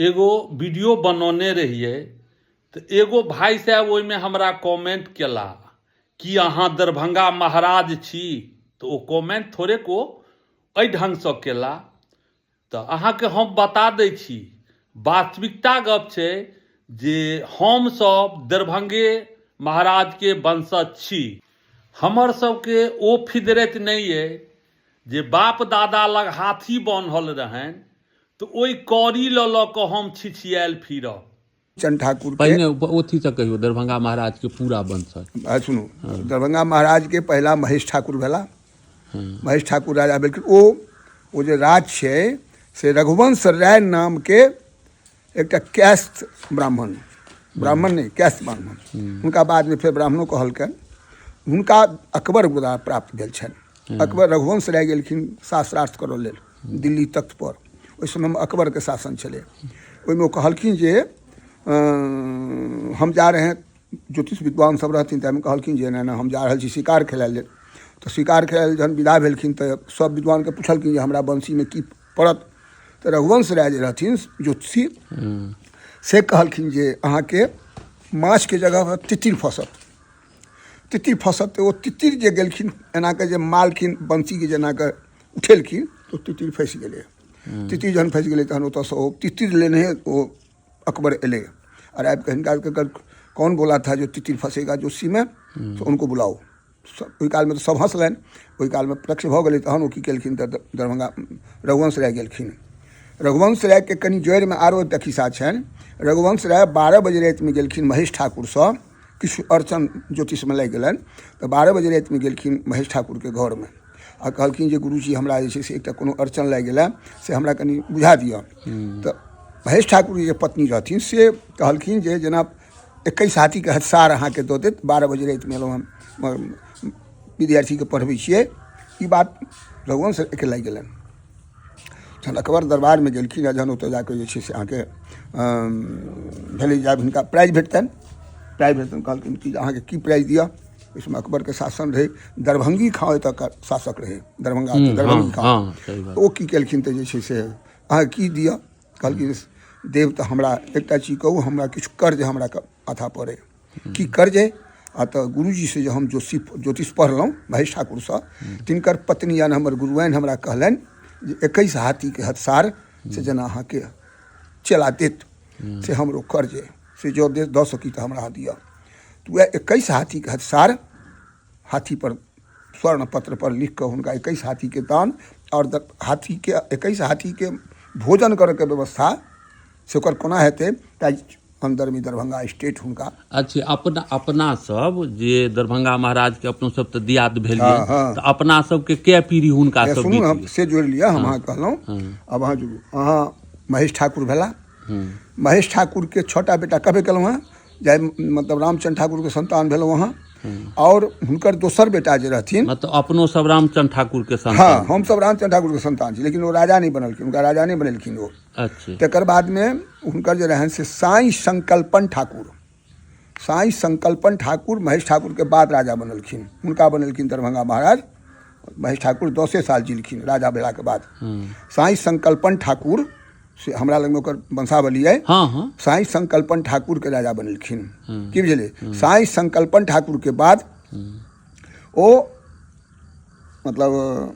एगो वीडियो बनौने रहिए तो एगो भाई साहब ओहिमे हमरा कमेंट केला कि अहाँ दरभंगा महाराज छी। तो वो कमेंट थोड़े को एहि ढंगसँ केला। तो अहाँके हम बता दै छी वास्तविकता गप छै जे हम सब दरभंगे महाराज के वंशज छी। हमर सबके ओ फिदरत नहीं है जे बाप दादा लग हाथी बान्हल रहनि तो ओहि कौड़ी लऽ कऽ हम छिछियाल फिरब। चंद ठाकुर पहिने ओथी से कहियो दरभंगा महाराज के पूरा वंशज सुनू। दरभंगा महाराज के पहला महेश ठाकुर भेला। महेश ठाकुर राजा भेलखिन। ओ जे राज छै से रघुवंश राय नाम के एकटा कैस्त ब्राह्मण नहीं कैस्त ब्राह्मण हुनका बाद में फिर ब्राह्मणों कहलकनि। हुनका अकबर द्वारा प्राप्त भेल छनि। अकबर रघुवंश राय गेलखिन शास्त्रार्थ करऽ लेल दिल्ली तख्त पर। ओहि समय में अकबर के शासन छलै। ओहिमे ओ कहलखिन जे हम जा रहे हैं, ज्योतिष विद्वान सब रहथिन ताहिमे कहलखिन जे ना हम जा रहल छी शिकार खेलाय लेल। तो शिकार खेलाय लेल जहन विदा भेलखिन तऽ सब विद्वान के पूछलखिन जे हमरा वंशी में की पड़त। तो रघुवंश राय जे रहथिन ज्योतिषी से कहलखिन जे अहाँके माछ के जगह पर तितिर फंसत। तितिर फंसत तो वो तितिर जे गेलखिन एना के जे मालखिन बंशी के जेना के उठेलखिन तो तितिर फंसि गेलै। तितिर जहन फंसि गेलै तहन ओतऽसँ ओ तितिर लेने वो अकबर एले और आबि कऽ हिनका कहलक कौन बोला था जो तितिर फंसेगा जोशी में, तो उनको बुलाओ। ओहि काल में तो सब हंसलनि। ओहि काल में प्रत्यक्ष भऽ गेलै तहन ओ की केलखिन तऽ दरभंगा रघुवंश राय गेलखिन। रघुवंश राय के कनि जड़ि में आरो एकटा खिस्सा छनि। रघुवंश राय 12 बजे राति में गेलखिन महेश ठाकुरसँ किछु अर्चन ज्योतिष में लागि गेलनि। तऽ 12 बजे राति में गेलखिन महेश ठाकुर के घर में आ कहलखिन जे गुरुजी हमरा जे छै से एकटा कोनो अर्चन लागि गेलै से हमरा कनि बुझा दिअ। तऽ महेश ठाकुर जे पत्नी रहथिन से कहलखिन जे जेना 21 हाथी के हथसार अहाँके दऽ देत। 12 बजे राति में एलहुँ हम विद्यार्थी के पढ़बै छियै। ई बात रघुवंश के लागि गेलनि। जहन अकबर दरबार में गेलखिन आ जहन ओतऽ जाकऽ जे छै से अहाँके भेलै जे हिनका प्राइज भेटतनि। प्राइज भेटतनि कहलखिन कि अहाँके की प्राइज दिअ। ओहि समय अकबर के शासन रहे। दरभंगी खाँ एतऽ का शासक रहे दरभंगा दरभंगी खाँ। तो ओ की केलखिन तऽ जे छै से अहाँ की दिअ। कहलखिन देव तऽ हमरा एकटा चीज कहू, हमरा किछु कर्ज हमरा अथा पड़े। की कर्ज अइ। आ तऽ गुरुजी से जे हम ज्योतिष पढ़लहुँ महेश ठाकुरसँ तिनकर पत्नी यानी हमर गुरुआइन हमरा कहलनि जे 21 हाथी के हथसार से जेना अहाँके चला देत से हमरो कर्ज अइ से जो दऽ सकी तऽ हमरा दिअ। तो वह 21 हाथी के हथसार हाथी पर स्वर्ण पत्र पर लिख कऽ हुनका 21 हाथी के दान और हाथी के 21 हाथी के भोजन करऽ के व्यवस्था से ओकर कोना हेतै। ताहि अंदर में दरभंगा स्टेट हुनका। अच्छा अपना सब जे दरभंगा महाराज के अपनो सब तऽ दियाद भेलियै तऽ अपना सब के कै पीढ़ी हुनका सब सुनू हम से जोड़ि लिअ। हम अहाँ कहलहुँ अब अहाँ जोड़ू। अहाँ महेश ठाकुर भेला। महेश ठाकुर के छोटा बेटा कबे केलहुँ हँ जाय मतलब रामचंद्र ठाकुर के संतान भेलहुँ अहाँ। और हुनकर दोसर बेटा जे रहथिन मतलब अपनो सब रामचंद्र ठाकुर के संतान। हाँ हम सब रामचंद्र ठाकुर के संतान छी लेकिन वो राजा नहीं बनलखिन। उनका राजा नहीं बनेलखिन वो। अच्छा। तकर बाद में हुनकर जे रहन से साईं संकल्पन ठाकुर महेश ठाकुर के बाद राजा बनलखिन। हुनका बनलखिन दरभंगा महाराज। महेश ठाकुर 10 साल जिलखिन राजा भेला के बाद। साईं संकल्पन ठाकुर से हमरा लग में ओकर वंशावली है। साईं संकल्पन ठाकुर के राजा बनलखिन। की बुझलिए। साईं संकल्पन ठाकुर के बाद ओ मतलब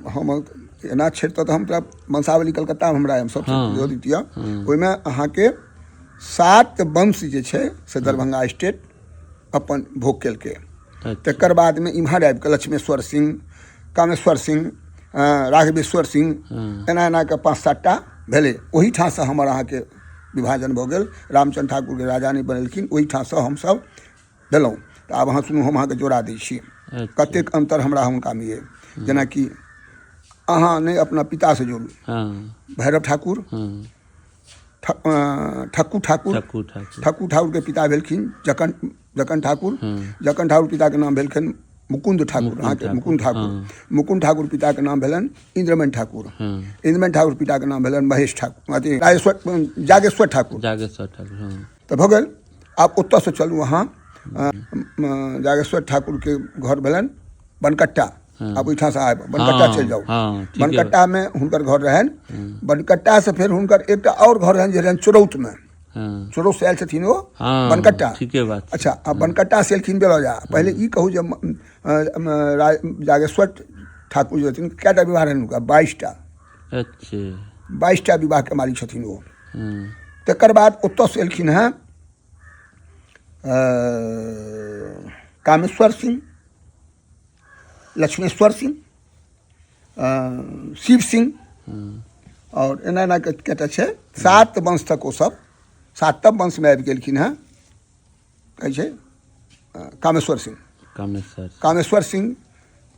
हम एना क्षेत्र तऽ हम वंशावली कलकत्ता में हमरा सब जोड़ दितिया। ओहिमे अहाँके 7 वंश जे छै से दरभंगा स्टेट अपन भोग केलकै। तकर बाद में इम्हर आबि कऽ लक्ष्मेश्वर सिंह, कामेश्वर सिंह, राघवेश्वर सिंह एना के 5-7 टा भेलै। ओही ठासँ हमर अहाँके विभाजन भऽ गेल। रामचंद्र ठाकुर के राजा नहि बनेलखिन। ओही ठासँ हमसभ भेलहुँ। तऽ आब अहाँ सुनू हम अहाँके जोड़ा दै छी कतेक अंतर हमरा हुनका में ये। जेनाकि अहाँ नहीं अपना पिता से जोड़ू। भैरव ठाकुर, ठक्कू ठाकुर के पिता भेलखिन जकन ठाकुर। जकन ठाकुर पिता के नाम भेलखिन मुकुंद ठाकुर। अहाँके मुकुंद ठाकुर पिता के नाम भेलन इंद्रमन ठाकुर। इंद्रमन ठाकुर पिता के नाम भेलन महेश ठाकुर अथी जागेश्वर ठाकुर। तो भऽ गेल। आब ओतऽ से चलू अहाँ जागेश्वर ठाकुर के घर भेलन बनकट्टा। आप ओहिठाम से आब बनकट्टा चलि जाउ। हाँ, ठीके बनकट्टा में हुनकर घर रहनि। बनकट्टा से फेर हुनकर एकटा और घर रहनि जे रहनि चोरौत में। हाँ, चोरौत से आयल छथिन ओ हाँ, बनकट्टा। ठीके बात। अच्छा, अब बनकट्टा से एलखिन बेलौजा। पहले ई कहू जे जागेश्वर ठाकुर जे छथिन कएटा विवाह रहनि हुनका? 22टा। अच्छा। 22टा विवाह के मालिक छथिन ओ। हाँ, तकर बाद ओतऽ से एलखिन हैं कामेश्वर सिंह, लक्ष्मेश्वर सिंह, शिव सिंह, और एना एना कएटा छै 7 वंश तक ओ सब 7म वंश में आबि गेलखिन हैं। कहै छै कामेश्वर सिंह। कामेश्वर सिंह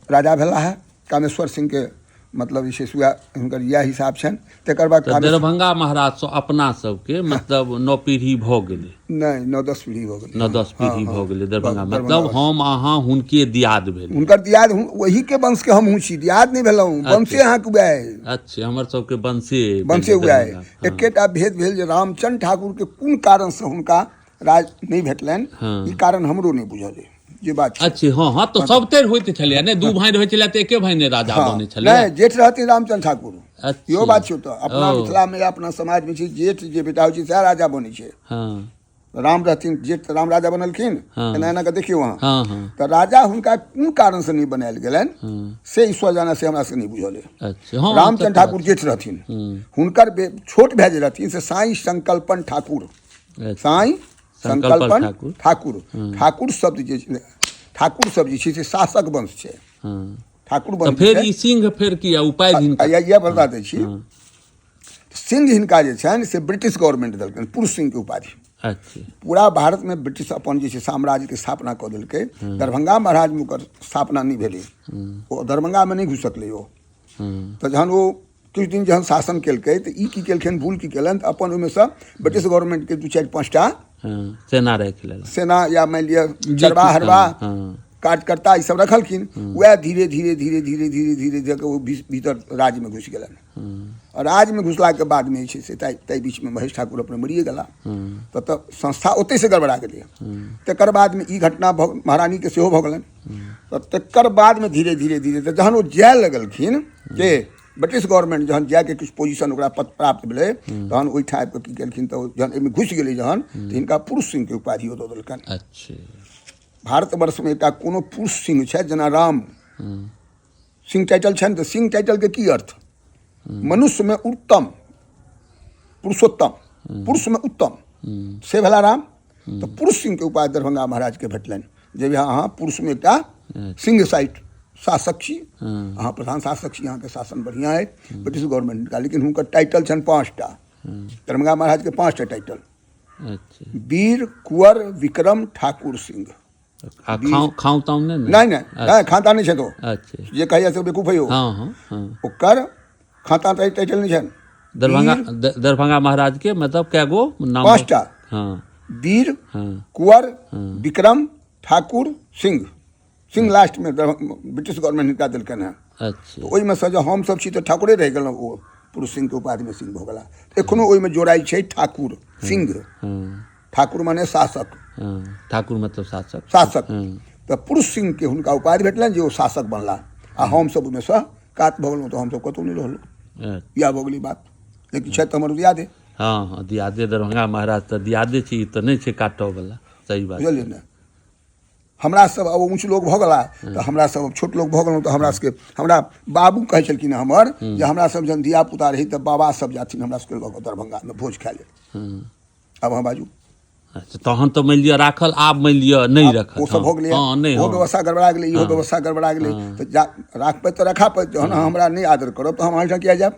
राजा भेला है। कामेश्वर सिंह के मतलब जे छै से हुनकर इएह हिसाब छनि। तकर बाद तऽ दरभंगा महाराज से अपना सबके मतलब 9 पीढ़ी भऽ गेलै? नहीं, 9-10 पीढ़ी भऽ गेलै। 9-10 पीढ़ी भऽ गेलै दरभंगा। मतलब हम अहाँ हुनके दियाद भेल? हुनकर दियाद वही के वंश के हमहूँ छी, दियाद नहि भेलहुँ, वंशे अहाँके उएह अइ। अच्छा, हमर सबके वंशे उएह अइ। एकेटा भेद भेल जे रामचंद्र ठाकुर के कोन कारण से हुनका राज नहि भेटलनि, ई कारण हमरो नहि बुझल अइ जे बात छै। अच्छा, हाँ, तो सब तेर होइत छलै ने, 2 भाई रहै छलै तऽ एके भाई ने राजा बनै छलै? नहीं, जेठ रहथिन रामचंद्र ठाकुर। अच्छा, इहो बात छै। तऽ अपना मिथिला में अपना समाज में छै जेठ जे बेटा होइ छै सएह राजा बनै छै। हाँ, राम रहथिन जेठ तऽ राम राजा बनलखिन। एना एना के देखियौ अहाँ। हाँ, हाँ, तऽ राजा हुनका कोन कारण से नहि बनायल गेलनि से ईश्वर जाने से हमरा से नहीं बुझल है। अच्छा, हाँ, रामचंद्र ठाकुर जेठ रहथिन। हुनकर छोट भाई जे रहथिन से साईं संकल्पन ठाकुर। साईं संकल्पन ठाकुर। ठाकुर शब्द जे छै, ठाकुर सब जे छै से शासक वंश छै। ठाकुर वंश। फेर ई सिंह फेर किया उपाधि हिनका? यह बता दै छी। सिंह हिनका जे छनि से ब्रिटिश गवर्नमेंट देलकनि पुरुष सिंह के उपाधि। अच्छा। पूरा भारत में ब्रिटिश अपन जे छै साम्राज्य के स्थापना कऽ देलकै। दरभंगा महाराज में ओकर स्थापना नहीं भेलै। ओ दरभंगा में नहीं घुस सकलै ओ। तऽ जहन ओ किछु दिन जहन शासन केलकै तऽ ई की केलखिन, भूल की केलनि, तऽ अपन ओहिमे सँ ब्रिटिश गवर्नमेंट के 2-4-5टा सेना राखि लेलक। सेना या मान लिअ चरवा हरवा कार्यकर्ता ई सब रखलखिन। वह धीरे धीरे धीरे धीरे धीरे धीरे धीरे वो भीतर राज्य में घुस गेलनि। और राज्य में घुसला के बाद में छै से ताहि बीच में महेश ठाकुर अपने मरिए गेला। तऽ संस्था ओतहि से गड़बड़ा गेलै। तकर बाद में ई घटना महारानी के सेहो भऽ गेलनि। तऽ तकर बाद में धीरे धीरे धीरे तऽ जहन ओ जाय लगलखिन के ब्रिटिश गवर्नमेंट जहन जाके किछु पोजीशन ओकरा पद प्राप्त भेलै, तहन ओहिठाम आबि कऽ की केलखिन तऽ जहन एहिमे घुसि गेलै जहन, तऽ हिनका पुरुष सिंह के उपाधियो दऽ देलकनि। अच्छा। भारतवर्ष में एकटा कोनो पुरुष सिंह छै जेना राम सिंह टाइटल छनि, तऽ सिंह टाइटल के की अर्थ? मनुष्य में उत्तम, पुरुषोत्तम, पुरुष में उत्तम से भेला राम। तऽ पुरुष सिंह के उपाधि दरभंगा महाराज के भेटलनि जे अहाँ पुरुष में एकटा सिंह साइट शासक छी, अहाँ प्रधान शासक छी, अहाँ के शासन बढ़िया है ब्रिटिश गवर्नमेंट का। लेकिन हुनकर टाइटल छनि 5टा। दरभंगा महाराज के 5टा टाइटल। वीर कुंवर विक्रम ठाकुर सिंह। खाउताउ नहीं? नहीं, खाता नहीं छै तो। अच्छा। जे कहैया से बेवकूफ है ओ। ओकर खाता टाइटल नहीं छनि। दरभंगा महाराज के मतलब कै गो नाम? 5टा। वीर कुंवर विक्रम ठाकुर सिंह। सिंह लास्ट में ब्रिटिश गवर्नमेंट हिनका देलकनि हैं। अच्छा। तो ओहिमे से जो हम सब छी तो ठाकुरे रह गेलहुँ। ओ पुरुष सिंह के उपाधि में सिंह भऽ गेला। एखनो ओहिमे जोड़ाइ छै ठाकुर सिंह। ठाकुर माने शासक। ठाकुर मतलब शासक। शासक। तो पुरुष सिंह के हुनका उपाधि भेटलनि जे ओ शासक बनला। आ हम सब ओहिमे सँ कात भऽ गेलहुँ, तो हम सब कतहु नहीं रहलहुँ। इएह भऽ गेलै बात। लेकिन छै तऽ हमर दियादे। हाँ, दियादे दरभंगा महाराज तऽ दियादे छी, तऽ नहीं छै काटऽ वाला। सही बात बुझलियै ने। हमरा सब अब ऊँच लोग भऽ गेला तऽ हमरा सब छोट लोग भऽ गेलहुँ। तऽ हमरा सबके हमरा बाबू कहै छलखिन हमर जे हमरा सब जहन धिया पुता रही तऽ बाबा सब जाथिन हमरा सबके लऽ कऽ दरभंगा में भोज खाय लेल। अब अहाँ बाजू। अच्छा, तहन तो मान लिअ राखल, आब मान लिअ नहीं रखल। ओ सब हो गेलै। ओ व्यवस्था गड़बड़ा गेलै, इहो व्यवस्था गड़बड़ा गेलै। तऽ राखबै तऽ रखा पड़त। जहन हमरा नहीं आदर करब तऽ हम अहाँठाम किया जायब?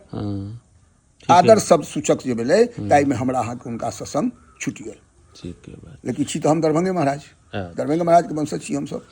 आदर शब्द सूचक जे भेलै ताहिमे हमरा अहाँके हुनका से संग छुटि गेल। ठीक है बात। लेकिन छी तऽ हम दरभंगे महाराज। दरभंगा महाराज के वंशज छी हम सब।